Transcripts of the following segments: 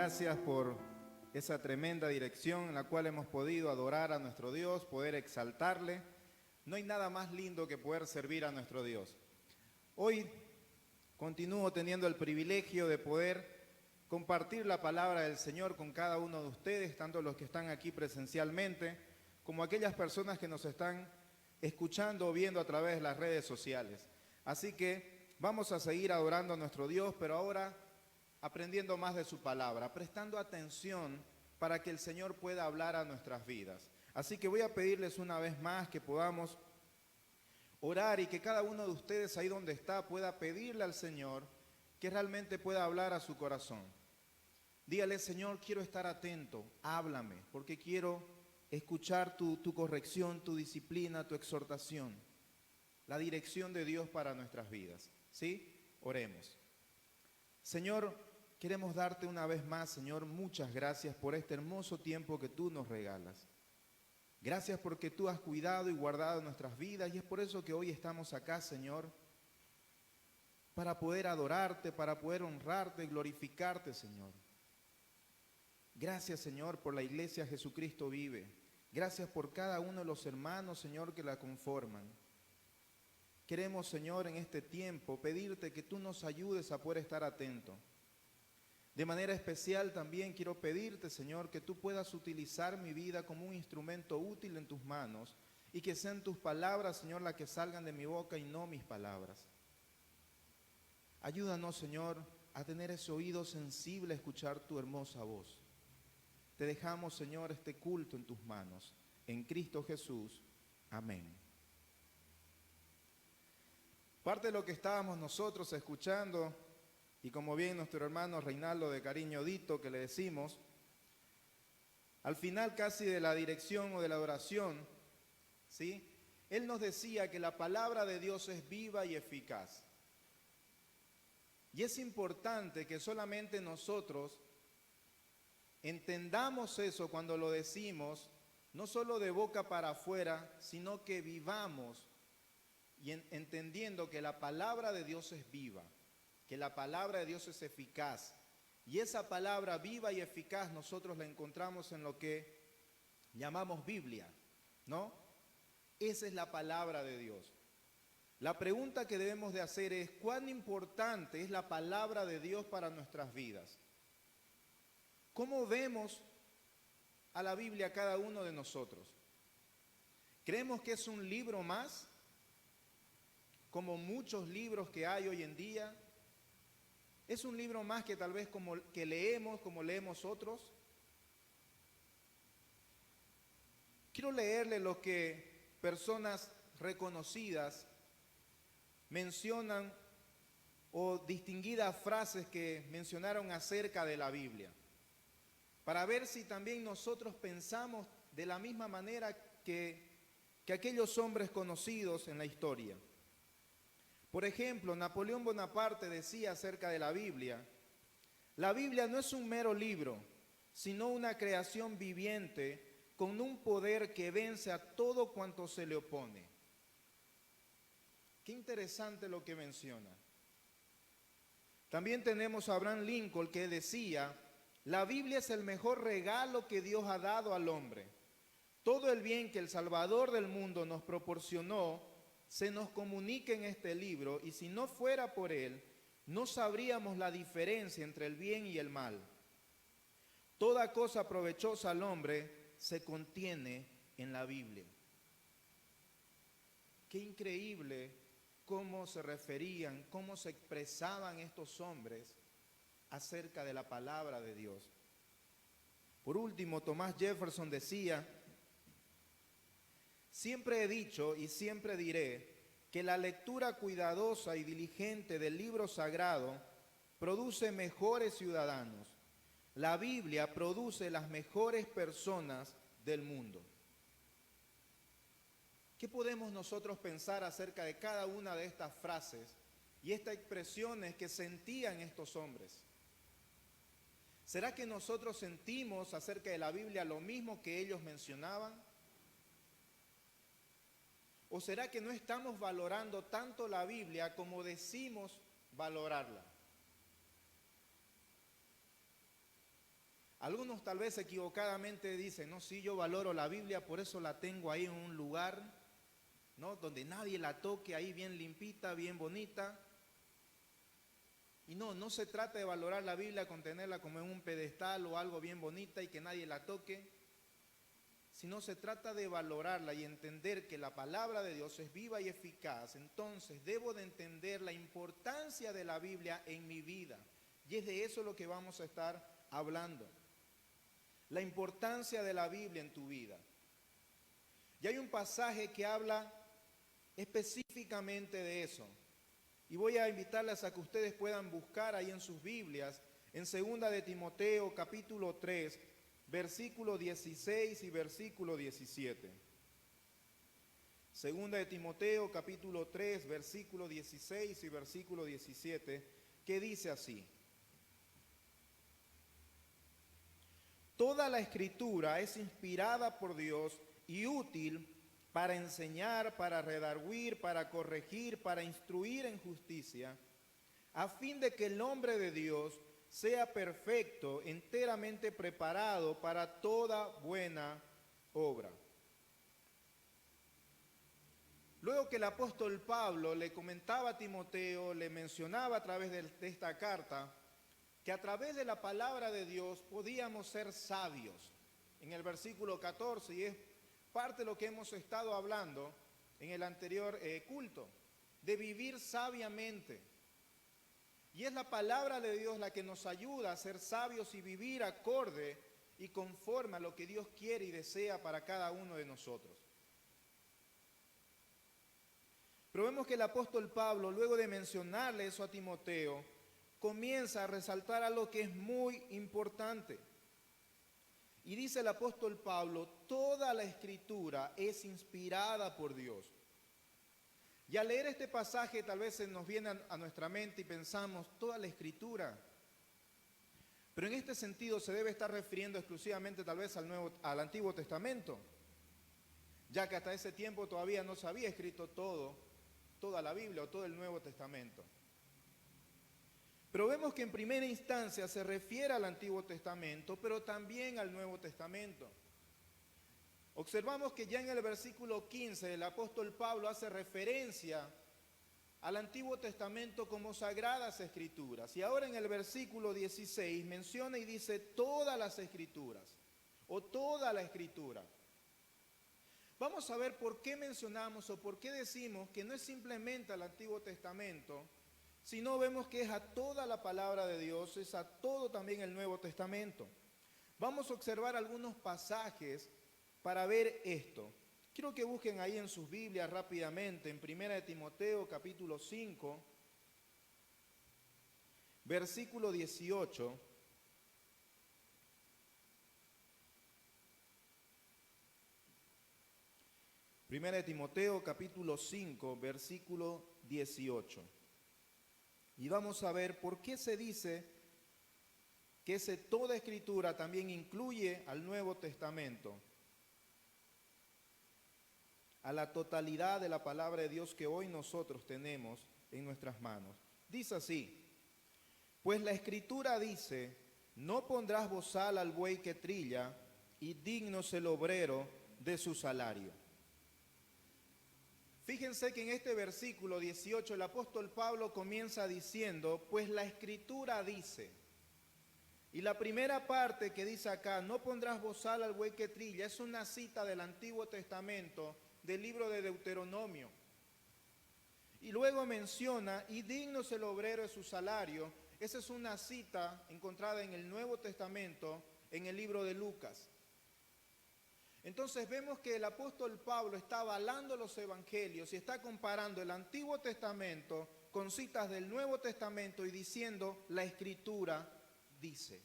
gracias por esa tremenda dirección en la cual hemos podido adorar a nuestro Dios, poder exaltarle. No hay nada más lindo que poder servir a nuestro Dios. Hoy continúo teniendo el privilegio de poder compartir la palabra del Señor con cada uno de ustedes, tanto los que están aquí presencialmente, como aquellas personas que nos están escuchando o viendo a través de las redes sociales. Así que vamos a seguir adorando a nuestro Dios, pero ahora aprendiendo más de su palabra, prestando atención para que el Señor pueda hablar a nuestras vidas. Así que voy a pedirles una vez más que podamos orar y que cada uno de ustedes ahí donde está pueda pedirle al Señor que realmente pueda hablar a su corazón. Dígale: Señor, quiero estar atento, háblame, porque quiero escuchar tu corrección, tu disciplina, tu exhortación, la dirección de Dios para nuestras vidas. ¿Sí? Oremos. Señor, queremos darte una vez más, Señor, muchas gracias por este hermoso tiempo que tú nos regalas. Gracias porque tú has cuidado y guardado nuestras vidas y es por eso que hoy estamos acá, Señor, para poder adorarte, para poder honrarte y glorificarte, Señor. Gracias, Señor, por la iglesia Jesucristo vive. Gracias por cada uno de los hermanos, Señor, que la conforman. Queremos, Señor, en este tiempo pedirte que tú nos ayudes a poder estar atentos. De manera especial también quiero pedirte, Señor, que tú puedas utilizar mi vida como un instrumento útil en tus manos y que sean tus palabras, Señor, las que salgan de mi boca y no mis palabras. Ayúdanos, Señor, a tener ese oído sensible a escuchar tu hermosa voz. Te dejamos, Señor, este culto en tus manos. En Cristo Jesús. Amén. Parte de lo que estábamos nosotros escuchando, y como bien nuestro hermano Reinaldo de cariño Dito que le decimos, al final casi de la dirección o de la adoración, ¿sí? Él nos decía que la palabra de Dios es viva y eficaz. Y es importante que solamente nosotros entendamos eso cuando lo decimos, no solo de boca para afuera, sino que vivamos y entendiendo que la palabra de Dios es viva, que la palabra de Dios es eficaz. Y esa palabra viva y eficaz nosotros la encontramos en lo que llamamos Biblia, ¿no? Esa es la palabra de Dios. La pregunta que debemos de hacer es: ¿cuán importante es la palabra de Dios para nuestras vidas? ¿Cómo vemos a la Biblia cada uno de nosotros? ¿Creemos que es un libro más, como muchos libros que hay hoy en día? ¿Es un libro más que tal vez como leemos otros? Quiero leerle lo que personas reconocidas mencionan o distinguidas frases que mencionaron acerca de la Biblia, para ver si también nosotros pensamos de la misma manera que aquellos hombres conocidos en la historia. Por ejemplo, Napoleón Bonaparte decía acerca de la Biblia: la Biblia no es un mero libro, sino una creación viviente con un poder que vence a todo cuanto se le opone. Qué interesante lo que menciona. También tenemos a Abraham Lincoln que decía: la Biblia es el mejor regalo que Dios ha dado al hombre. Todo el bien que el Salvador del mundo nos proporcionó se nos comunica en este libro, y si no fuera por él, no sabríamos la diferencia entre el bien y el mal. Toda cosa provechosa al hombre se contiene en la Biblia. Qué increíble cómo se referían, cómo se expresaban estos hombres acerca de la palabra de Dios. Por último, Thomas Jefferson decía: siempre he dicho y siempre diré que la lectura cuidadosa y diligente del libro sagrado produce mejores ciudadanos. La Biblia produce las mejores personas del mundo. ¿Qué podemos nosotros pensar acerca de cada una de estas frases y estas expresiones que sentían estos hombres? ¿Será que nosotros sentimos acerca de la Biblia lo mismo que ellos mencionaban? ¿O será que no estamos valorando tanto la Biblia como decimos valorarla? Algunos tal vez equivocadamente dicen, no, sí, yo valoro la Biblia, por eso la tengo ahí en un lugar, ¿no?, donde nadie la toque, ahí bien limpita, bien bonita. Y no se trata de valorar la Biblia con tenerla como en un pedestal o algo bien bonita y que nadie la toque, sino se trata de valorarla y entender que la palabra de Dios es viva y eficaz. Entonces debo de entender la importancia de la Biblia en mi vida. Y es de eso lo que vamos a estar hablando. La importancia de la Biblia en tu vida. Y hay un pasaje que habla específicamente de eso. Y voy a invitarles a que ustedes puedan buscar ahí en sus Biblias, en 2 de Timoteo capítulo 3, versículo 16 y versículo 17. 2 de Timoteo capítulo 3, versículo 16 y versículo 17, que dice así: Toda la Escritura es inspirada por Dios y útil para enseñar, para redarguir, para corregir, para instruir en justicia, a fin de que el hombre de Dios sea perfecto, enteramente preparado para toda buena obra. Luego que el apóstol Pablo le comentaba a Timoteo, le mencionaba a través de esta carta, que a través de la palabra de Dios podíamos ser sabios. En el versículo 14, y es parte de lo que hemos estado hablando en el anterior culto, de vivir sabiamente. Y es la palabra de Dios la que nos ayuda a ser sabios y vivir acorde y conforme a lo que Dios quiere y desea para cada uno de nosotros. Pero vemos que el apóstol Pablo, luego de mencionarle eso a Timoteo, comienza a resaltar algo que es muy importante. Y dice el apóstol Pablo, toda la Escritura es inspirada por Dios. Y al leer este pasaje tal vez se nos viene a nuestra mente y pensamos, toda la Escritura. Pero en este sentido se debe estar refiriendo exclusivamente tal vez al Antiguo Testamento, ya que hasta ese tiempo todavía no se había escrito toda la Biblia o todo el Nuevo Testamento. Pero vemos que en primera instancia se refiere al Antiguo Testamento, pero también al Nuevo Testamento. Observamos que ya en el versículo 15 el apóstol Pablo hace referencia al Antiguo Testamento como sagradas escrituras. Y ahora en el versículo 16 menciona y dice todas las escrituras o toda la escritura. Vamos a ver por qué mencionamos o por qué decimos que no es simplemente al Antiguo Testamento, sino vemos que es a toda la palabra de Dios, es a todo también el Nuevo Testamento. Vamos a observar algunos pasajes para ver esto. Quiero que busquen ahí en sus Biblias rápidamente, en 1 de Timoteo capítulo 5, versículo 18. Primera de Timoteo capítulo 5, versículo 18. Y vamos a ver por qué se dice que toda escritura también incluye al Nuevo Testamento, a la totalidad de la palabra de Dios que hoy nosotros tenemos en nuestras manos. Dice así: pues la Escritura dice, no pondrás bozal al buey que trilla, y digno es el obrero de su salario. Fíjense que en este versículo 18 el apóstol Pablo comienza diciendo, pues la Escritura dice. Y la primera parte que dice acá, no pondrás bozal al buey que trilla, es una cita del Antiguo Testamento, del libro de Deuteronomio. Y luego menciona, y digno es el obrero de su salario. Esa es una cita encontrada en el Nuevo Testamento, en el libro de Lucas. Entonces vemos que el apóstol Pablo está avalando los evangelios y está comparando el Antiguo Testamento con citas del Nuevo Testamento y diciendo, la Escritura dice.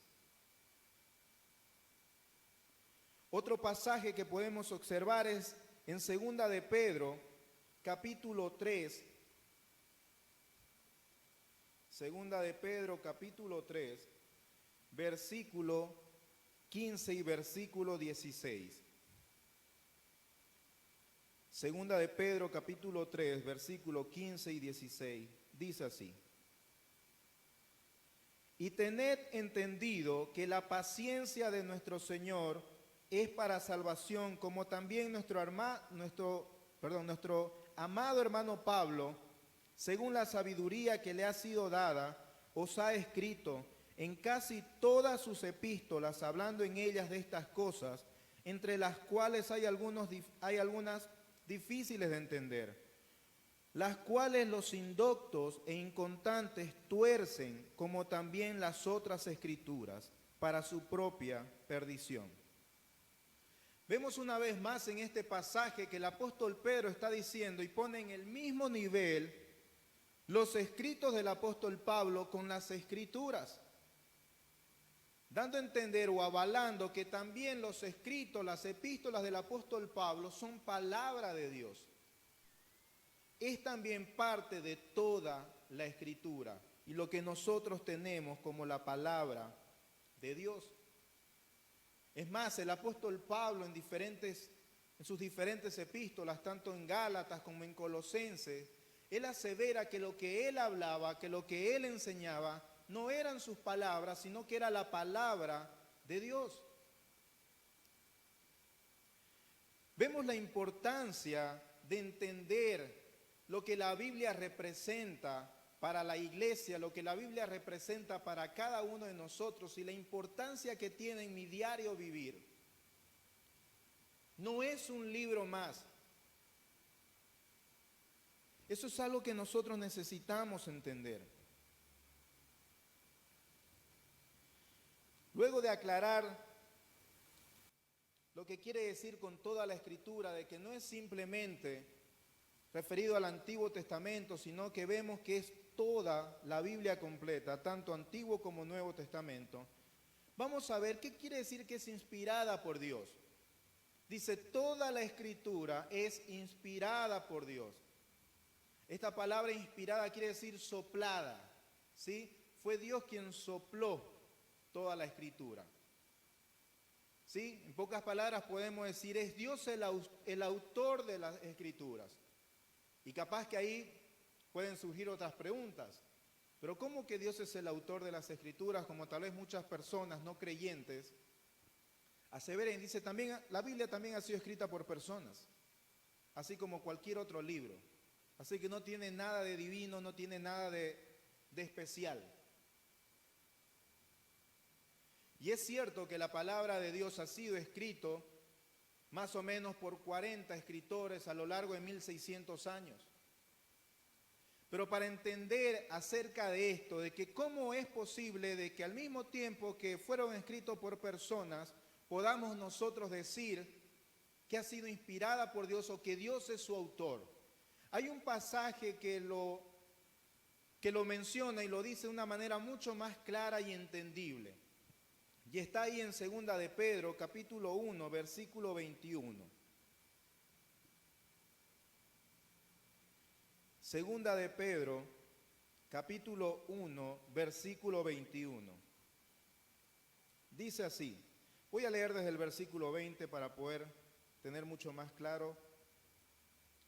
Otro pasaje que podemos observar es en 2 de Pedro, capítulo 3. 2 de Pedro, capítulo 3, versículo 15 y versículo 16. Segunda de Pedro, capítulo 3, versículo 15 y 16, dice así: Y tened entendido que la paciencia de nuestro Señor es para salvación, como también nuestro amado hermano Pablo, según la sabiduría que le ha sido dada, os ha escrito en casi todas sus epístolas, hablando en ellas de estas cosas, entre las cuales hay algunas difíciles de entender, las cuales los indoctos e inconstantes tuercen, como también las otras escrituras, para su propia perdición. Vemos una vez más en este pasaje que el apóstol Pedro está diciendo y pone en el mismo nivel los escritos del apóstol Pablo con las escrituras, dando a entender o avalando que también los escritos, las epístolas del apóstol Pablo son palabra de Dios. Es también parte de toda la escritura y lo que nosotros tenemos como la palabra de Dios. Es más, el apóstol Pablo en sus diferentes epístolas, tanto en Gálatas como en Colosenses, él asevera que lo que él hablaba, que lo que él enseñaba, no eran sus palabras, sino que era la palabra de Dios. Vemos la importancia de entender lo que la Biblia representa para la iglesia, lo que la Biblia representa para cada uno de nosotros y la importancia que tiene en mi diario vivir. No es un libro más. Eso es algo que nosotros necesitamos entender. Luego de aclarar lo que quiere decir con toda la escritura, de que no es simplemente referido al Antiguo Testamento, sino que vemos que es toda la Biblia completa, tanto Antiguo como Nuevo Testamento, vamos a ver qué quiere decir que es inspirada por Dios. Dice, toda la escritura es inspirada por Dios. Esta palabra inspirada quiere decir soplada, ¿sí? Fue Dios quien sopló toda la escritura. ¿Sí? En pocas palabras podemos decir, es Dios el autor de las escrituras. Y capaz que ahí pueden surgir otras preguntas. Pero ¿cómo que Dios es el autor de las escrituras? Como tal vez muchas personas no creyentes aseveran, dice también, la Biblia también ha sido escrita por personas, así como cualquier otro libro. Así que no tiene nada de divino, no tiene nada de especial. Y es cierto que la palabra de Dios ha sido escrito más o menos por 40 escritores a lo largo de 1600 años. Pero para entender acerca de esto, de que cómo es posible de que al mismo tiempo que fueron escritos por personas, podamos nosotros decir que ha sido inspirada por Dios o que Dios es su autor. Hay un pasaje que lo menciona y lo dice de una manera mucho más clara y entendible. Y está ahí en 2 de Pedro, capítulo 1, versículo 21. Segunda de Pedro, capítulo 1, versículo 21. Dice así, voy a leer desde el versículo 20 para poder tener mucho más claro.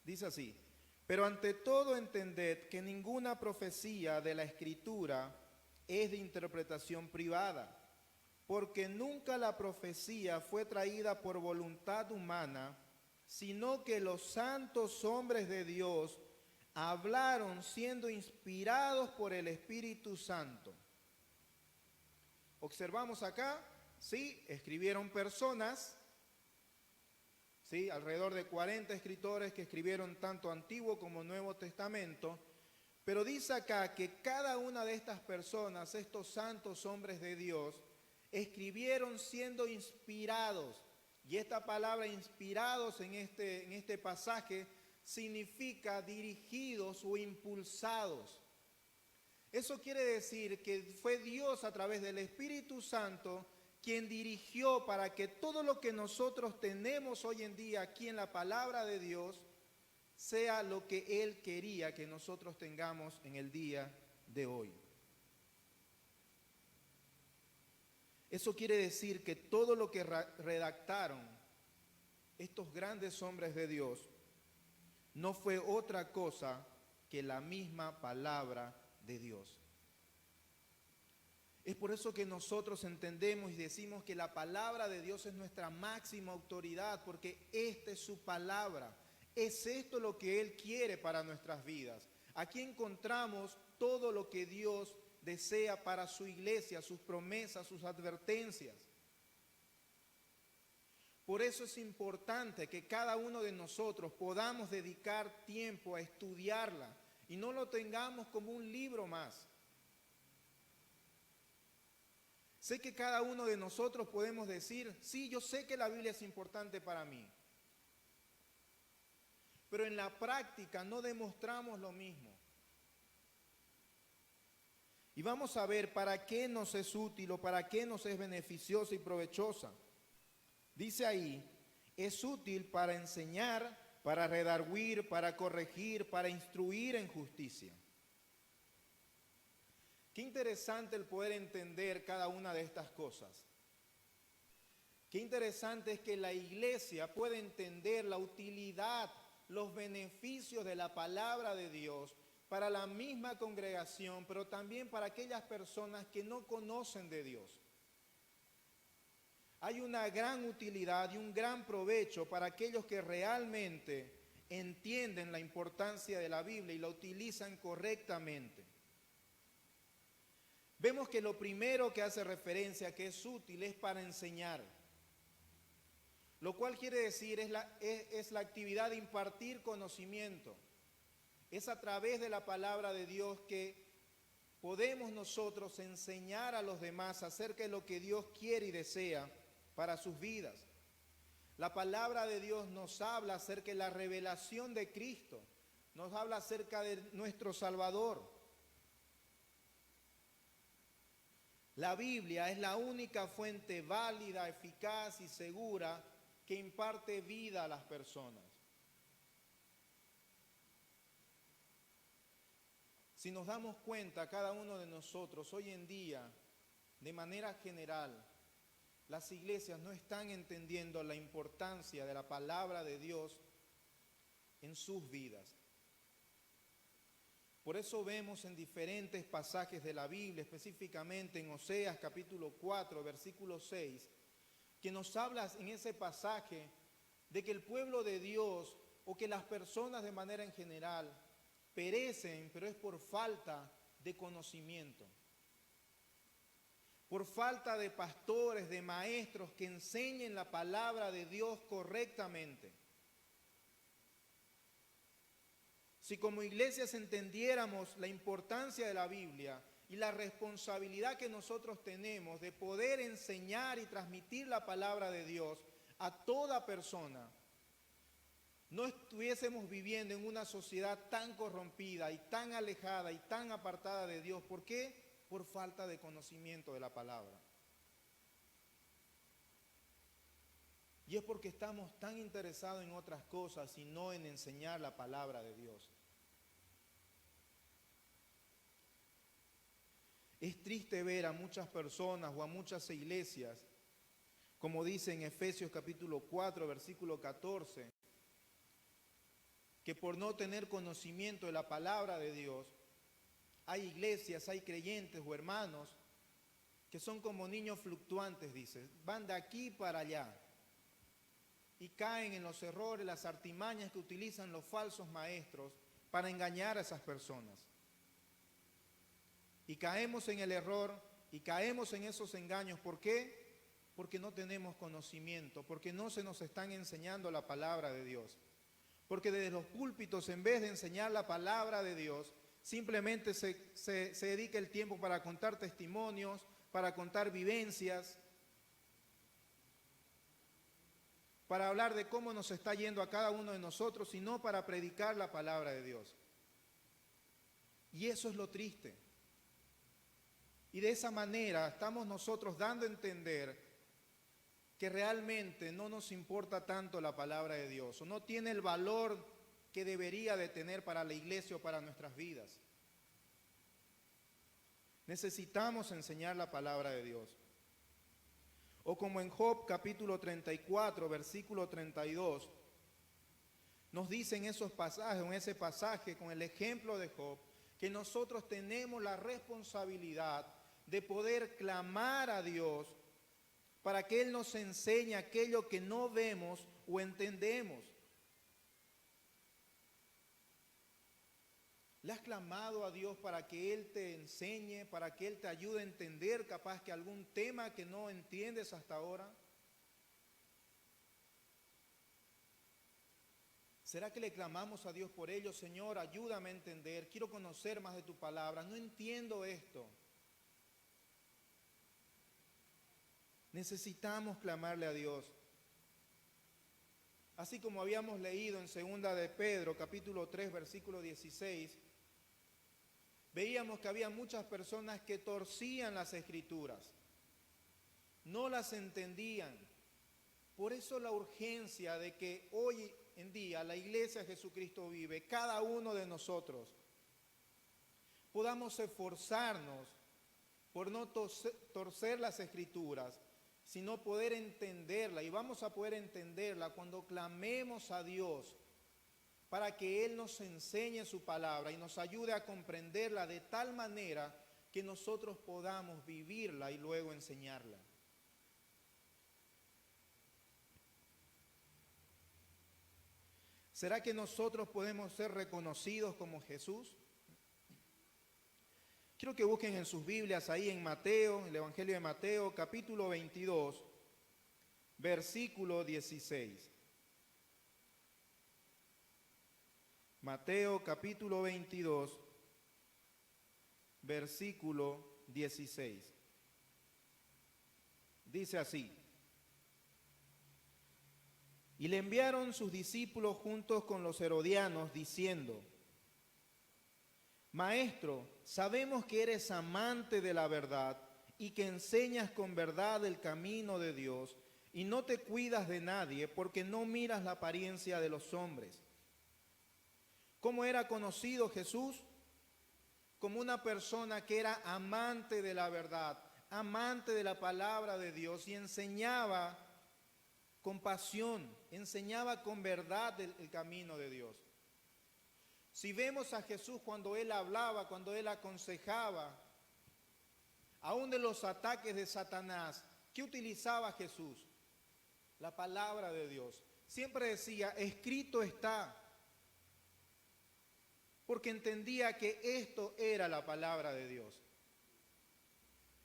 Dice así, pero ante todo entended que ninguna profecía de la Escritura es de interpretación privada, porque nunca la profecía fue traída por voluntad humana, sino que los santos hombres de Dios hablaron siendo inspirados por el Espíritu Santo. Observamos acá, sí, escribieron personas, sí, alrededor de 40 escritores que escribieron tanto Antiguo como Nuevo Testamento, pero dice acá que cada una de estas personas, estos santos hombres de Dios, escribieron siendo inspirados. Y esta palabra inspirados en este pasaje significa dirigidos o impulsados. Eso quiere decir que fue Dios a través del Espíritu Santo quien dirigió para que todo lo que nosotros tenemos hoy en día aquí en la palabra de Dios sea lo que Él quería que nosotros tengamos en el día de hoy. Eso quiere decir que todo lo que redactaron estos grandes hombres de Dios no fue otra cosa que la misma palabra de Dios. Es por eso que nosotros entendemos y decimos que la palabra de Dios es nuestra máxima autoridad, porque esta es su palabra. Es esto lo que Él quiere para nuestras vidas. Aquí encontramos todo lo que Dios desea para su iglesia, sus promesas, sus advertencias. Por eso es importante que cada uno de nosotros podamos dedicar tiempo a estudiarla y no lo tengamos como un libro más. Sé que cada uno de nosotros podemos decir, sí, yo sé que la Biblia es importante para mí, pero en la práctica no demostramos lo mismo. Y vamos a ver para qué nos es útil o para qué nos es beneficiosa y provechosa. Dice ahí, es útil para enseñar, para redarguir, para corregir, para instruir en justicia. Qué interesante el poder entender cada una de estas cosas. Qué interesante es que la iglesia puede entender la utilidad, los beneficios de la palabra de Dios para la misma congregación, pero también para aquellas personas que no conocen de Dios. Hay una gran utilidad y un gran provecho para aquellos que realmente entienden la importancia de la Biblia y la utilizan correctamente. Vemos que lo primero que hace referencia que es útil es para enseñar, lo cual quiere decir es la actividad de impartir conocimiento. Es a través de la palabra de Dios que podemos nosotros enseñar a los demás acerca de lo que Dios quiere y desea para sus vidas. La palabra de Dios nos habla acerca de la revelación de Cristo, nos habla acerca de nuestro Salvador. La Biblia es la única fuente válida, eficaz y segura que imparte vida a las personas. Si nos damos cuenta, cada uno de nosotros hoy en día, de manera general, las iglesias no están entendiendo la importancia de la palabra de Dios en sus vidas. Por eso vemos en diferentes pasajes de la Biblia, específicamente en Oseas capítulo 4, versículo 6, que nos habla en ese pasaje de que el pueblo de Dios o que las personas de manera en general perecen, pero es por falta de conocimiento. Por falta de pastores, de maestros que enseñen la palabra de Dios correctamente. Si como iglesias entendiéramos la importancia de la Biblia y la responsabilidad que nosotros tenemos de poder enseñar y transmitir la palabra de Dios a toda persona, no estuviésemos viviendo en una sociedad tan corrompida y tan alejada y tan apartada de Dios. ¿Por qué? Por falta de conocimiento de la palabra. Y es porque estamos tan interesados en otras cosas y no en enseñar la palabra de Dios. Es triste ver a muchas personas o a muchas iglesias, como dice en Efesios capítulo 4, versículo 14, que por no tener conocimiento de la palabra de Dios, hay iglesias, hay creyentes o hermanos que son como niños fluctuantes, dice, van de aquí para allá y caen en los errores, las artimañas que utilizan los falsos maestros para engañar a esas personas. Y caemos en el error y caemos en esos engaños. ¿Por qué? Porque no tenemos conocimiento, porque no se nos están enseñando la palabra de Dios. Porque desde los púlpitos, en vez de enseñar la palabra de Dios, simplemente se dedica el tiempo para contar testimonios, para contar vivencias, para hablar de cómo nos está yendo a cada uno de nosotros y no para predicar la palabra de Dios. Y eso es lo triste. Y de esa manera estamos nosotros dando a entender que realmente no nos importa tanto la palabra de Dios, o no tiene el valor que debería de tener para la iglesia o para nuestras vidas. Necesitamos enseñar la palabra de Dios. O como en Job capítulo 34, versículo 32, nos dicen esos pasajes, en ese pasaje con el ejemplo de Job, que nosotros tenemos la responsabilidad de poder clamar a Dios para que Él nos enseñe aquello que no vemos o entendemos. ¿Le has clamado a Dios para que Él te enseñe, para que Él te ayude a entender capaz que algún tema que no entiendes hasta ahora? ¿Será que le clamamos a Dios por ello? Señor, ayúdame a entender, quiero conocer más de tu palabra, no entiendo esto. Necesitamos clamarle a Dios. Así como habíamos leído en 2 de Pedro, capítulo 3, versículo 16, veíamos que había muchas personas que torcían las Escrituras, no las entendían. Por eso la urgencia de que hoy en día la Iglesia de Jesucristo vive, cada uno de nosotros, podamos esforzarnos por no torcer las Escrituras, sino poder entenderla. Y vamos a poder entenderla cuando clamemos a Dios para que Él nos enseñe su palabra y nos ayude a comprenderla de tal manera que nosotros podamos vivirla y luego enseñarla. ¿Será que nosotros podemos ser reconocidos como Jesús? Quiero que busquen en sus Biblias ahí en Mateo, el Evangelio de Mateo, capítulo 22, versículo 16. Mateo, capítulo 22, versículo 16. Dice así: y le enviaron sus discípulos juntos con los herodianos, diciendo: Maestro, sabemos que eres amante de la verdad y que enseñas con verdad el camino de Dios y no te cuidas de nadie porque no miras la apariencia de los hombres. ¿Cómo era conocido Jesús? Como una persona que era amante de la verdad, amante de la palabra de Dios y enseñaba con pasión, enseñaba con verdad el camino de Dios. Si vemos a Jesús cuando Él hablaba, cuando Él aconsejaba, aún de los ataques de Satanás, ¿qué utilizaba Jesús? La palabra de Dios. Siempre decía, escrito está, porque entendía que esto era la palabra de Dios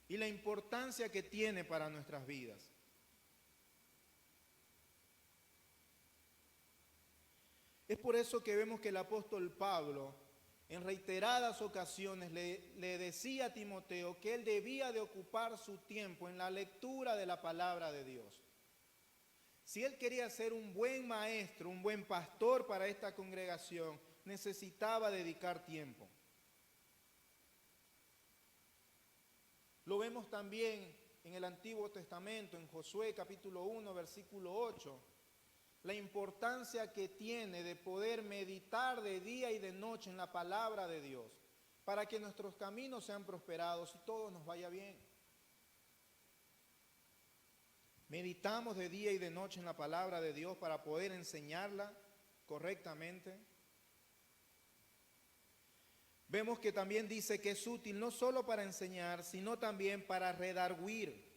y la importancia que tiene para nuestras vidas. Es por eso que vemos que el apóstol Pablo en reiteradas ocasiones le decía a Timoteo que él debía de ocupar su tiempo en la lectura de la palabra de Dios. Si él quería ser un buen maestro, un buen pastor para esta congregación, necesitaba dedicar tiempo. Lo vemos también en el Antiguo Testamento, en Josué capítulo 1, versículo 8. La importancia que tiene de poder meditar de día y de noche en la palabra de Dios, para que nuestros caminos sean prosperados y todo nos vaya bien. Meditamos de día y de noche en la palabra de Dios para poder enseñarla correctamente. Vemos que también dice que es útil no solo para enseñar, sino también para redarguir.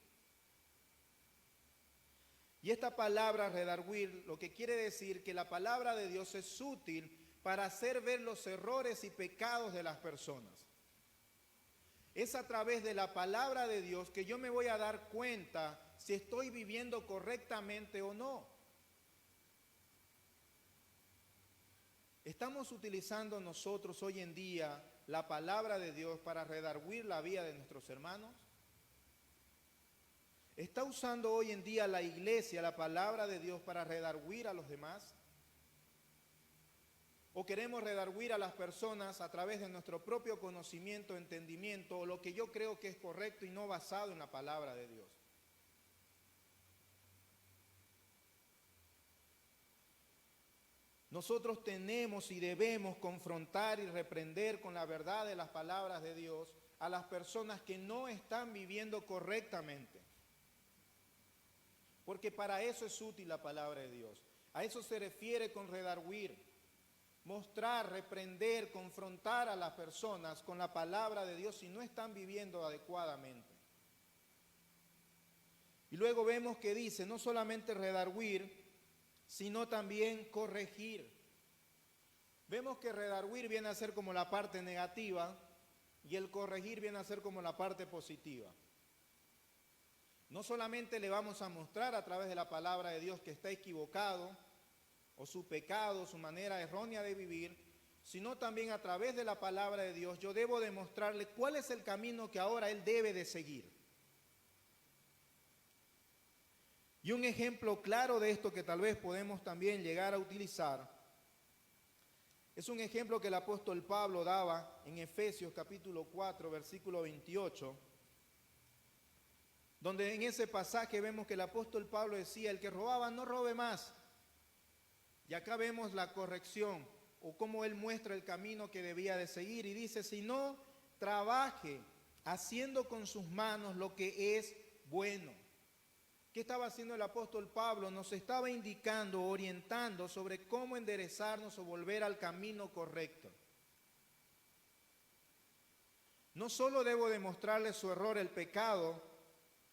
Y esta palabra redarguir lo que quiere decir que la palabra de Dios es útil para hacer ver los errores y pecados de las personas. Es a través de la palabra de Dios que yo me voy a dar cuenta si estoy viviendo correctamente o no. ¿Estamos utilizando nosotros hoy en día la palabra de Dios para redarguir la vida de nuestros hermanos? ¿Está usando hoy en día la iglesia la palabra de Dios para redarguir a los demás? ¿O queremos redarguir a las personas a través de nuestro propio conocimiento, entendimiento, o lo que yo creo que es correcto y no basado en la palabra de Dios? Nosotros tenemos y debemos confrontar y reprender con la verdad de las palabras de Dios a las personas que no están viviendo correctamente. Porque para eso es útil la palabra de Dios. A eso se refiere con redarguir. mostrar, reprender, confrontar a las personas con la palabra de Dios si no están viviendo adecuadamente. Y luego vemos que dice, no solamente redarguir, sino también corregir. Vemos que redarguir viene a ser como la parte negativa y el corregir viene a ser como la parte positiva. No solamente le vamos a mostrar a través de la palabra de Dios que está equivocado, o su pecado, su manera errónea de vivir, sino también a través de la palabra de Dios yo debo demostrarle cuál es el camino que ahora él debe de seguir. Y un ejemplo claro de esto que tal vez podemos también llegar a utilizar es un ejemplo que el apóstol Pablo daba en Efesios capítulo 4, versículo 28, donde en ese pasaje vemos que el apóstol Pablo decía, el que robaba no robe más. Y acá vemos la corrección o cómo él muestra el camino que debía de seguir y dice, sino trabaje haciendo con sus manos lo que es bueno. ¿Qué estaba haciendo el apóstol Pablo? Nos estaba indicando, orientando sobre cómo enderezarnos o volver al camino correcto. No solo debo demostrarle su error, el pecado,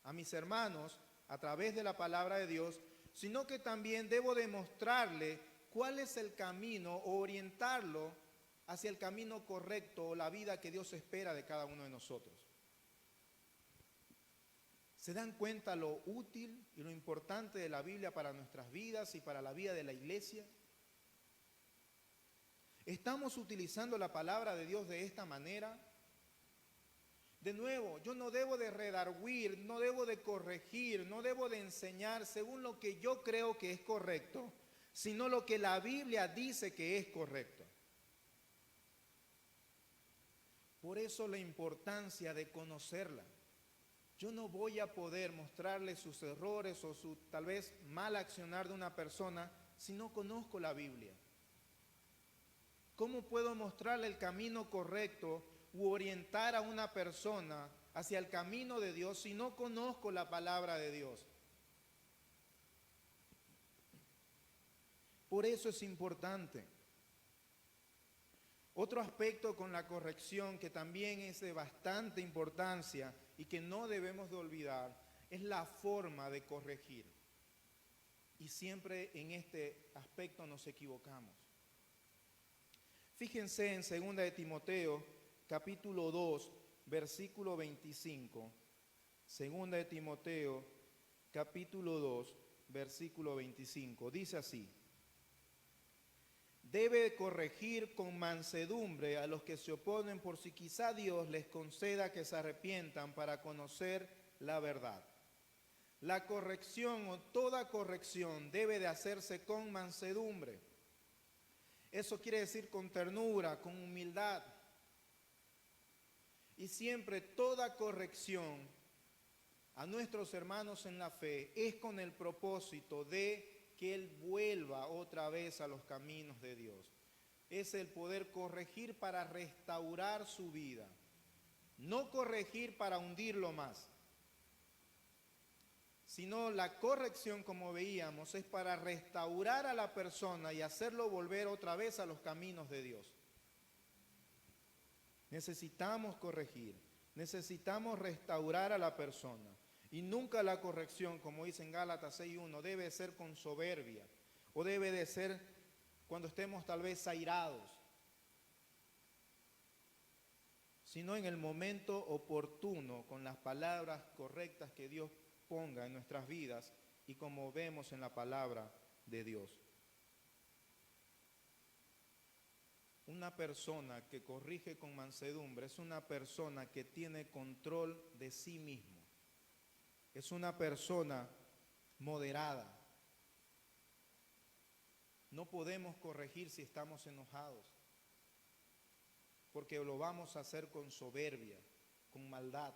a mis hermanos a través de la palabra de Dios, sino que también debo demostrarle cuál es el camino o orientarlo hacia el camino correcto o la vida que Dios espera de cada uno de nosotros. ¿Se dan cuenta lo útil y lo importante de la Biblia para nuestras vidas y para la vida de la iglesia? ¿Estamos utilizando la palabra de Dios de esta manera? De nuevo, yo no debo de redarguir, no debo de corregir, no debo de enseñar según lo que yo creo que es correcto, sino lo que la Biblia dice que es correcto. Por eso la importancia de conocerla. Yo no voy a poder mostrarle sus errores o su tal vez mal accionar de una persona si no conozco la Biblia. ¿Cómo puedo mostrarle el camino correcto u orientar a una persona hacia el camino de Dios si no conozco la palabra de Dios? Por eso es importante. Otro aspecto con la corrección que también es de bastante importancia y que no debemos de olvidar es la forma de corregir. Y siempre en este aspecto nos equivocamos. Fíjense en 2 de Timoteo, capítulo 2, versículo 25. 2 de Timoteo, capítulo 2, versículo 25. Dice así: debe corregir con mansedumbre a los que se oponen, por si quizá Dios les conceda que se arrepientan para conocer la verdad. La corrección o toda corrección debe de hacerse con mansedumbre. Eso quiere decir con ternura, con humildad. Y siempre toda corrección a nuestros hermanos en la fe es con el propósito de que Él vuelva otra vez a los caminos de Dios. Es el poder corregir para restaurar su vida, no corregir para hundirlo más, sino la corrección, como veíamos, es para restaurar a la persona y hacerlo volver otra vez a los caminos de Dios. Necesitamos corregir, necesitamos restaurar a la persona. Y nunca la corrección, como dice en Gálatas 6:1, debe ser con soberbia o debe de ser cuando estemos tal vez airados, sino en el momento oportuno, con las palabras correctas que Dios ponga en nuestras vidas y como vemos en la palabra de Dios. Una persona que corrige con mansedumbre es una persona que tiene control de sí mismo. Es una persona moderada. No podemos corregir si estamos enojados, porque lo vamos a hacer con soberbia, con maldad.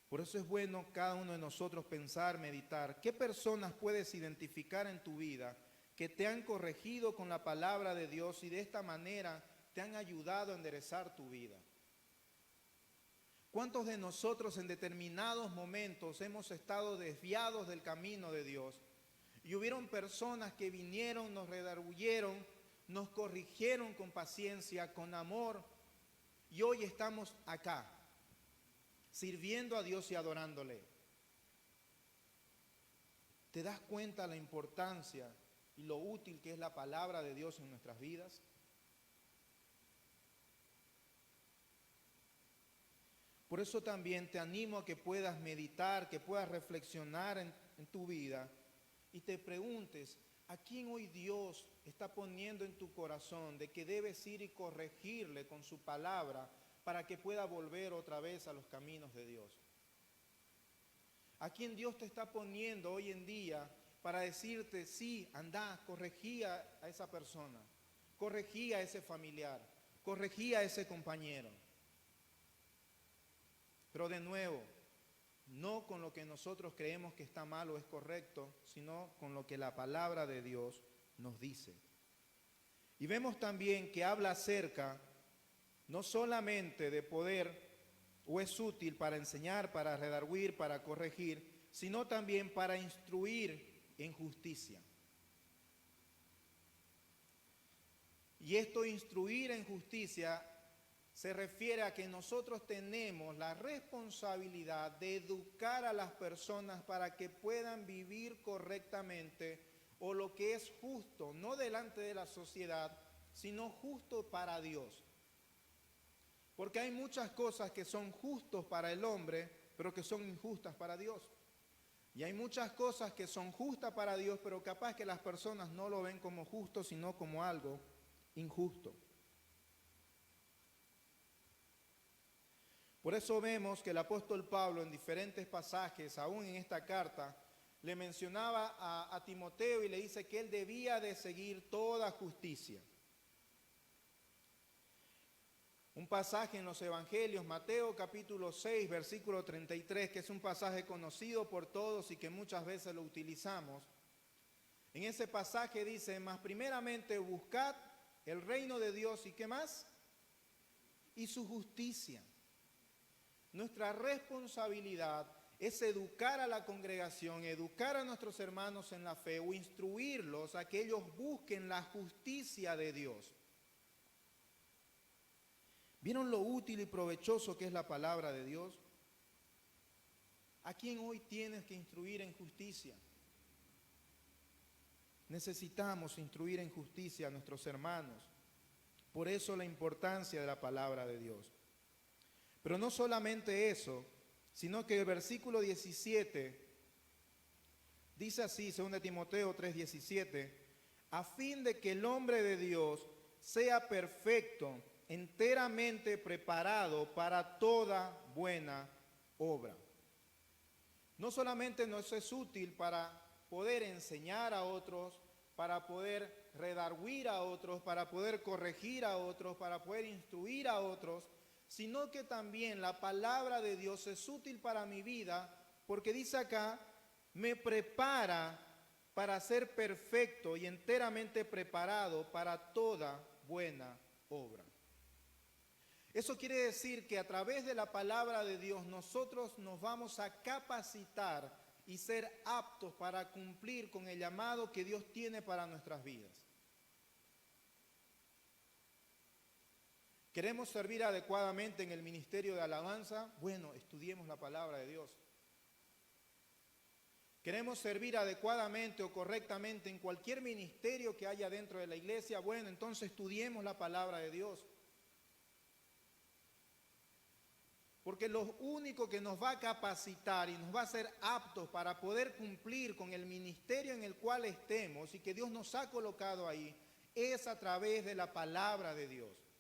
Por eso es bueno cada uno de nosotros pensar, meditar, ¿qué personas puedes identificar en tu vida que te han corregido con la palabra de Dios y de esta manera te han ayudado a enderezar tu vida? ¿Cuántos de nosotros en determinados momentos hemos estado desviados del camino de Dios Y hubieron personas que vinieron, nos redarguyeron, nos corrigieron con paciencia, con amor. Y hoy estamos acá, sirviendo a Dios y adorándole. ¿Te das cuenta la importancia y lo útil que es la palabra de Dios en nuestras vidas? Por eso también te animo a que puedas meditar, que puedas reflexionar en tu vida y te preguntes, ¿a quién hoy Dios está poniendo en tu corazón de que debes ir y corregirle con su palabra para que pueda volver otra vez a los caminos de Dios? ¿A quién Dios te está poniendo hoy en día para decirte, sí, anda, corregí a esa persona, corregí a ese familiar, corregí a ese compañero? Pero de nuevo, no con lo que nosotros creemos que está mal o es correcto, sino con lo que la palabra de Dios nos dice. Y vemos también que habla acerca no solamente de poder o es útil para enseñar, para redarguir, para corregir, sino también para instruir en justicia. Y esto instruir en justicia se refiere a que nosotros tenemos la responsabilidad de educar a las personas para que puedan vivir correctamente o lo que es justo, no delante de la sociedad, sino justo para Dios. Porque hay muchas cosas que son justos para el hombre, pero que son injustas para Dios. Y hay muchas cosas que son justas para Dios, pero capaz que las personas no lo ven como justo, sino como algo injusto. Por eso vemos que el apóstol Pablo en diferentes pasajes, aún en esta carta, le mencionaba a Timoteo y le dice que él debía de seguir toda justicia. Un pasaje en los Evangelios, Mateo capítulo 6, versículo 33, que es un pasaje conocido por todos y que muchas veces lo utilizamos. En ese pasaje dice, mas primeramente buscad el reino de Dios y ¿qué más? Y su justicia. Nuestra responsabilidad es educar a la congregación, educar a nuestros hermanos en la fe o instruirlos a que ellos busquen la justicia de Dios. ¿Vieron lo útil y provechoso que es la palabra de Dios? ¿A quién hoy tienes que instruir en justicia? Necesitamos instruir en justicia a nuestros hermanos. Por eso la importancia de la palabra de Dios. Pero no solamente eso, sino que el versículo 17 dice así, 2 Timoteo 3:17, a fin de que el hombre de Dios sea perfecto, enteramente preparado para toda buena obra. No solamente nos es útil para poder enseñar a otros, para poder redarguir a otros, para poder corregir a otros, para poder instruir a otros, sino que también la palabra de Dios es útil para mi vida, porque dice acá, me prepara para ser perfecto y enteramente preparado para toda buena obra. Eso quiere decir que a través de la palabra de Dios nosotros nos vamos a capacitar y ser aptos para cumplir con el llamado que Dios tiene para nuestras vidas. ¿Queremos servir adecuadamente en el ministerio de alabanza? Bueno, estudiemos la palabra de Dios. ¿Queremos servir adecuadamente o correctamente en cualquier ministerio que haya dentro de la iglesia? Bueno, entonces estudiemos la palabra de Dios. Porque lo único que nos va a capacitar y nos va a hacer aptos para poder cumplir con el ministerio en el cual estemos y que Dios nos ha colocado ahí, es a través de la palabra de Dios.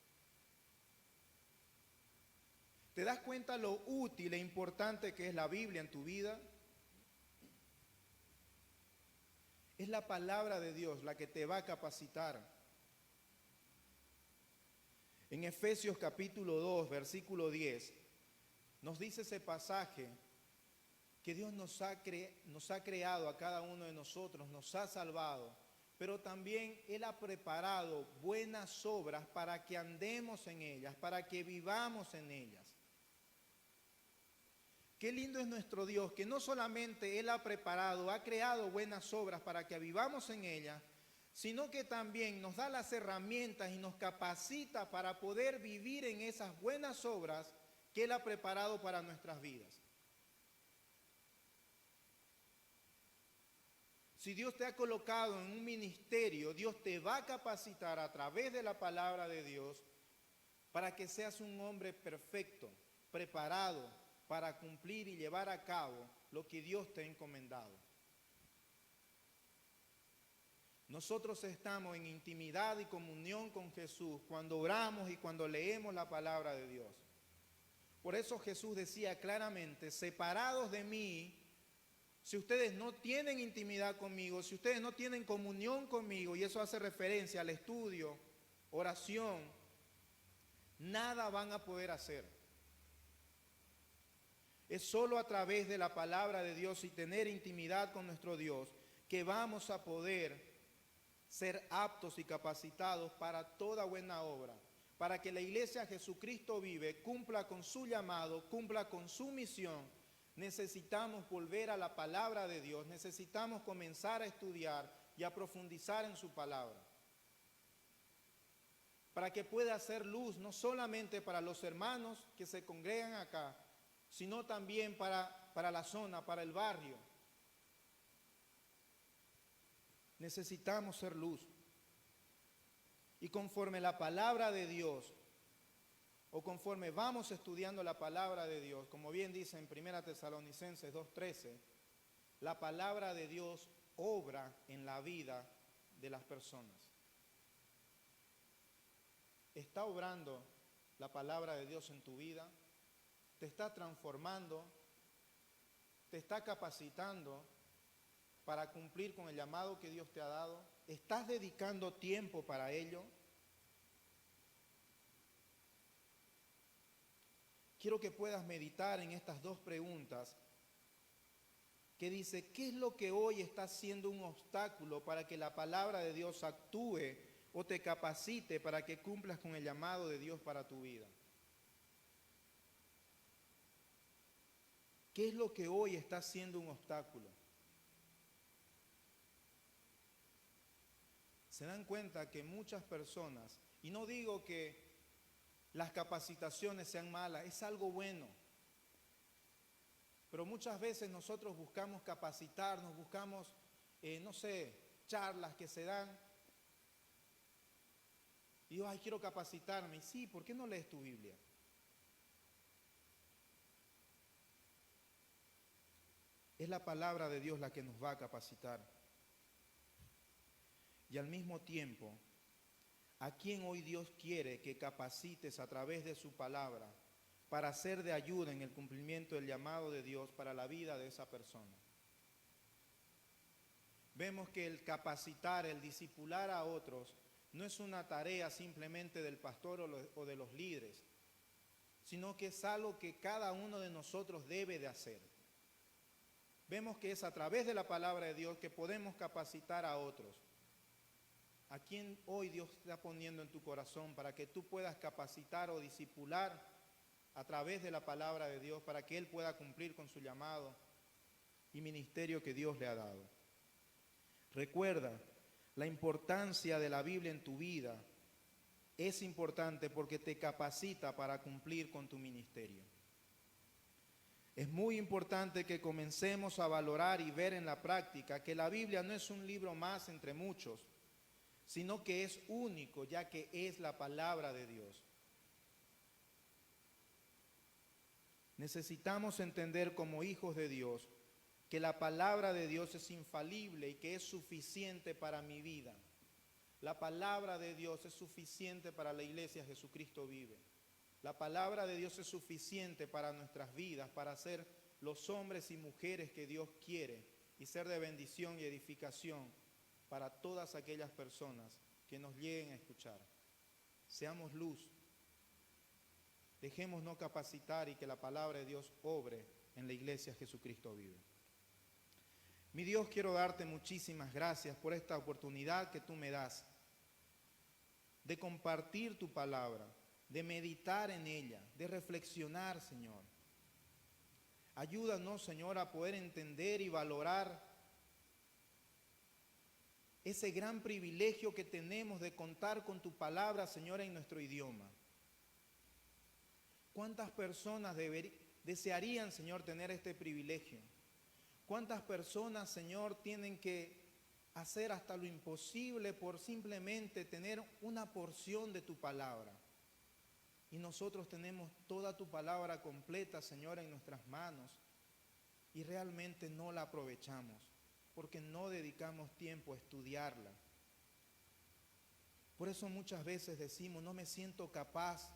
¿Te das cuenta lo útil e importante que es la Biblia en tu vida? Es la palabra de Dios la que te va a capacitar. En Efesios capítulo 2, versículo 10, nos dice ese pasaje que Dios nos ha creado a cada uno de nosotros, nos ha salvado, pero también Él ha preparado buenas obras para que andemos en ellas, para que vivamos en ellas. Qué lindo es nuestro Dios, que no solamente Él ha preparado, ha creado buenas obras para que vivamos en ellas, sino que también nos da las herramientas y nos capacita para poder vivir en esas buenas obras que Él ha preparado para nuestras vidas. Si Dios te ha colocado en un ministerio, Dios te va a capacitar a través de la palabra de Dios para que seas un hombre perfecto, preparado para cumplir y llevar a cabo lo que Dios te ha encomendado. Nosotros estamos en intimidad y comunión con Jesús cuando oramos y cuando leemos la palabra de Dios. Por eso Jesús decía claramente, separados de mí, si ustedes no tienen intimidad conmigo, si ustedes no tienen comunión conmigo, y eso hace referencia al estudio, oración, nada van a poder hacer. Es solo a través de la palabra de Dios y tener intimidad con nuestro Dios que vamos a poder ser aptos y capacitados para toda buena obra, para que la iglesia Jesucristo vive, cumpla con su llamado, cumpla con su misión. Necesitamos volver a la palabra de Dios, necesitamos comenzar a estudiar y a profundizar en su palabra, para que pueda hacer luz no solamente para los hermanos que se congregan acá, sino también para la zona, para el barrio. Necesitamos ser luz. Y conforme la palabra de Dios, o conforme vamos estudiando la palabra de Dios, como bien dice en 1 Tesalonicenses 2:13, la palabra de Dios obra en la vida de las personas. ¿Está obrando la palabra de Dios en tu vida? ¿Te está transformando? ¿Te está capacitando para cumplir con el llamado que Dios te ha dado? ¿Estás dedicando tiempo para ello? Quiero que puedas meditar en estas dos preguntas que dice, ¿qué es lo que hoy está siendo un obstáculo para que la palabra de Dios actúe o te capacite para que cumplas con el llamado de Dios para tu vida? ¿Qué es lo que hoy está siendo un obstáculo? Se dan cuenta que muchas personas, y no digo que las capacitaciones sean malas, es algo bueno, pero muchas veces nosotros buscamos capacitarnos, buscamos, charlas que se dan, y yo, quiero capacitarme, y sí, ¿por qué no lees tu Biblia? Es la palabra de Dios la que nos va a capacitar. Y al mismo tiempo, ¿a quién hoy Dios quiere que capacites a través de su palabra para ser de ayuda en el cumplimiento del llamado de Dios para la vida de esa persona? Vemos que el capacitar, el discipular a otros, no es una tarea simplemente del pastor o de los líderes, sino que es algo que cada uno de nosotros debe de hacer. Vemos que es a través de la palabra de Dios que podemos capacitar a otros. ¿A quién hoy Dios está poniendo en tu corazón para que tú puedas capacitar o discipular a través de la palabra de Dios para que Él pueda cumplir con su llamado y ministerio que Dios le ha dado? Recuerda, la importancia de la Biblia en tu vida es importante porque te capacita para cumplir con tu ministerio. Es muy importante que comencemos a valorar y ver en la práctica que la Biblia no es un libro más entre muchos, sino que es único, ya que es la palabra de Dios. Necesitamos entender como hijos de Dios que la palabra de Dios es infalible y que es suficiente para mi vida. La palabra de Dios es suficiente para la iglesia Jesucristo vive. La palabra de Dios es suficiente para nuestras vidas, para ser los hombres y mujeres que Dios quiere y ser de bendición y edificación para todas aquellas personas que nos lleguen a escuchar. Seamos luz. Dejémonos capacitar y que la palabra de Dios obre en la iglesia Jesucristo vive. Mi Dios, quiero darte muchísimas gracias por esta oportunidad que tú me das de compartir tu palabra, de meditar en ella, de reflexionar, Señor. Ayúdanos, Señor, a poder entender y valorar ese gran privilegio que tenemos de contar con tu palabra, Señor, en nuestro idioma. ¿Cuántas personas desearían, Señor, tener este privilegio? ¿Cuántas personas, Señor, tienen que hacer hasta lo imposible por simplemente tener una porción de tu palabra? Y nosotros tenemos toda tu palabra completa, Señor, en nuestras manos y realmente no la aprovechamos porque no dedicamos tiempo a estudiarla. Por eso muchas veces decimos, no me siento capaz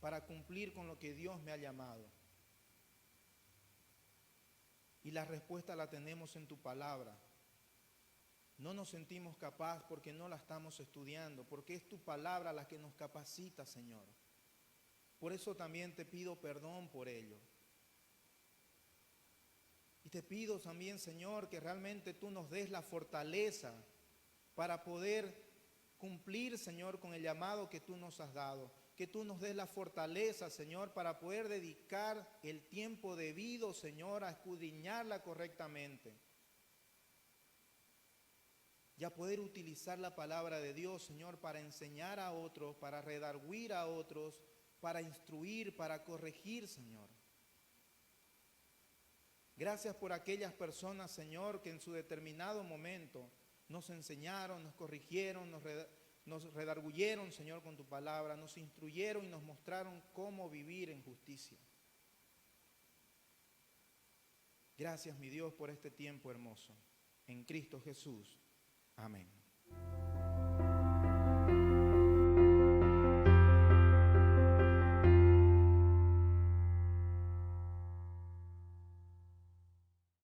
para cumplir con lo que Dios me ha llamado. Y la respuesta la tenemos en tu palabra. No nos sentimos capaz porque no la estamos estudiando, porque es tu palabra la que nos capacita, Señor. Por eso también te pido perdón por ello. Y te pido también, Señor, que realmente tú nos des la fortaleza para poder cumplir, Señor, con el llamado que tú nos has dado. Que tú nos des la fortaleza, Señor, para poder dedicar el tiempo debido, Señor, a escudriñarla correctamente. Y a poder utilizar la palabra de Dios, Señor, para enseñar a otros, para redarguir a otros, para instruir, para corregir, Señor. Gracias por aquellas personas, Señor, que en su determinado momento nos enseñaron, nos corrigieron, nos redarguyeron, Señor, con tu palabra, nos instruyeron y nos mostraron cómo vivir en justicia. Gracias, mi Dios, por este tiempo hermoso. En Cristo Jesús. Amén.